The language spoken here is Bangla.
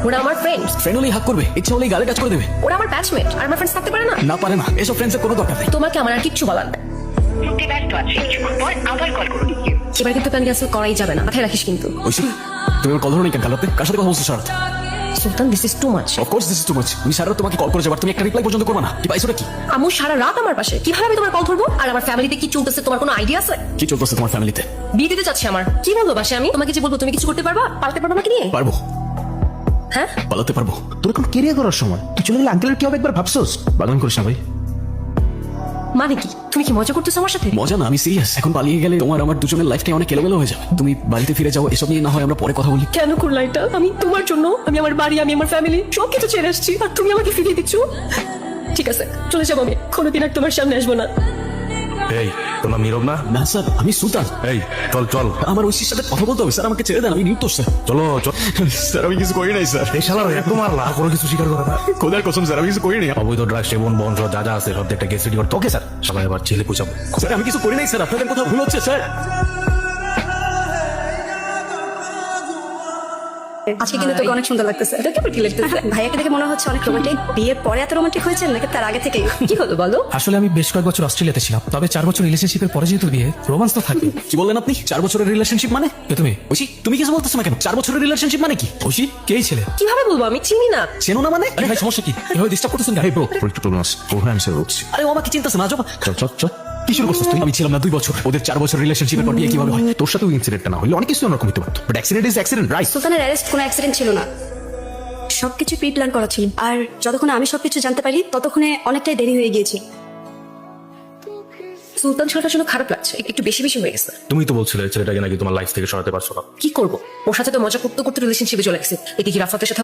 ওরা আমার ফ্রেন্ডস। ফ্রেন্ড হলেই হাক করবে, ইচ্ছা হলেই গালে টাচ করে দেবে। ওরা আমার ব্যাচমেট, আর আমার ফ্রেন্ডস থাকতে পারে না? না পারে না, এসব ফ্রেন্ডসের কোনো দরকার নেই। তোমাকে আমার আর কিচ্ছু বলার নেই। এবার কিন্তু প্ল্যান ক্যান্সেল করাই যাবে না, মাথায় রাখিস কিন্তু। ঐশী, তুমি আমার কল ধরো নি কেন? কালরাতে কার সাথে কথা বলছো Sara? Sultan, this is too much. Of course this is too much. আমি সারা রাত তোমাকে কল করে যাবার, তুমি একটা রিপ্লাই পর্যন্ত করবে না। কি পাইছোটা কি? আমু সারা রাত আমার পাশে, কিভাবে আমি তোমার কল ধরবো? আর আমার ফ্যামিলিতে কি চলতেছে তোমার কোনো আইডিয়া আছে? কি চলতেছে তোমার ফ্যামিলিতে? বিয়ে দিতে চাচ্ছি আমার। কি বলবো বাসে আমি? তোমাকে যে বলবো তুমি কিছু করতে পারবা? পাল্টে পারবো আমাকে নিয়ে? পারবো, হ্যাঁ পালাতে পারবো। তোর এখন কেরিয়ার করার সময়, তুই চলে গেলে আঙ্কেলের কি হবে একবার ভাবছোস? বাগান করিস না ভাই। মানে কি? তুমি কি মজা করতেছো আমার সাথে? মজা না, আমি সিরিয়াস। এখন পালিয়ে গেলে তোমার আমার দুজনের লাইফটাই অনেক এলোমেলো হয়ে যাবে। তুমি বাড়িতে ফিরে যাও, এসব নিয়ে না হয় আমরা পরে কথা বলি। কেন করলা এটা? আমি তোমার জন্য, আমি আমার বাড়ি, আমি আমার ফ্যামিলি সবকিছু ছেড়ে আসছি, আর তুমি আমাকে ফিরিয়ে দিচ্ছ। ঠিক আছে, চলে যাবো আমি, কোনোদিন আর তোমার সামনে আসবো না। এই তোমার নীরব না? না স্যার, আমি সুলতান। এই চল চল, আমার ঐশীর সাথে কথা বলতে হবে স্যার, আমাকে ছেড়ে দেন, আমি নির্দোষ স্যার। চলো চল। স্যার আমি কিছু করি নাই স্যার। এই শালার একদম মারলা, আর কোনো কিছু স্বীকার করে না। খোদার কসম স্যার, আমি কিছু করি নাই। অবৈধ ড্রাগ সেবন বন্ধ যা যা আছে সব একটা কেস রেডি করতে। ওকে স্যার, সবাই আবার ছেলে পুছাবো। স্যার আমি কিছু করি নাই স্যার, আপনাদের কোথাও ভুল হচ্ছে স্যার। আজকে কিন্তু তোকে অনেক সুন্দর লাগতেছে। দেখে কি লাগতেছে? ভাইয়াকে দেখে মনে হচ্ছে অনেক রোমান্টিক। বিয়ের পরে এত রোমান্টিক হয়েছেন নাকি তার আগে থেকেই? কি হলো বলো? আসলে আমি বেশ কয়েক বছর অস্ট্রেলিয়াতে ছিলাম, তবে 4 বছর রিলেশনশিপের পরে যেহেতু বিয়ে, রোমান্স তো থাকবে। কি বললেন আপনি? 4 বছরের রিলেশনশিপ মানে? কে তুমি? ঐশী, তুমি কিছু বলতেছো না কেন? 4 বছরের রিলেশনশিপ মানে কি? ঐশী, কেই ছেলে? কিভাবে বলবো? আমি চিনি না। চেনো না মানে? আরে ভাই সমস্যা কি? এভাবে ডিস্টার্ব করতেছেন গাড়ি ব্রো। একটু প্রবলেম আছে, ওখানে আমি সেরে উঠছি। আরে ও আমাকে চিন্তাছে না, যাবা। চল চল চল। কি শুরু করছিস তুই? আমি ছিলাম না 2 বছর, ওদের 4 বছর রিলেশনশিপের পর বিয়ে কিভাবে হয়? তোর সাথে ইনসিডেন্টটা না হলে অনেক কিছু অন্যরকম হতে পারতো, but accident is accident, right? সুলতানের অ্যারেস্ট কোনো অ্যাক্সিডেন্ট ছিল না, সবকিছু প্রি প্ল্যান করা ছিল। আর যতক্ষণ আমি সবকিছু জানতে পারি ততক্ষণে অনেকটাই দেরি হয়ে গিয়েছিল। সুলতান ছেলেটার জন্য খারাপ লাগছে, একটু বেশি বেশি হয়ে গেছে। তুমি তো বলছিলে ছেলেটাকে নাকি তোমার লাইফ থেকে সরাতে পারছো না। কি করবো? ওর সাথে তো মজা করতে করতে রিলেশনশিপে চলে গেছে। এটা কি রাফাতের সাথে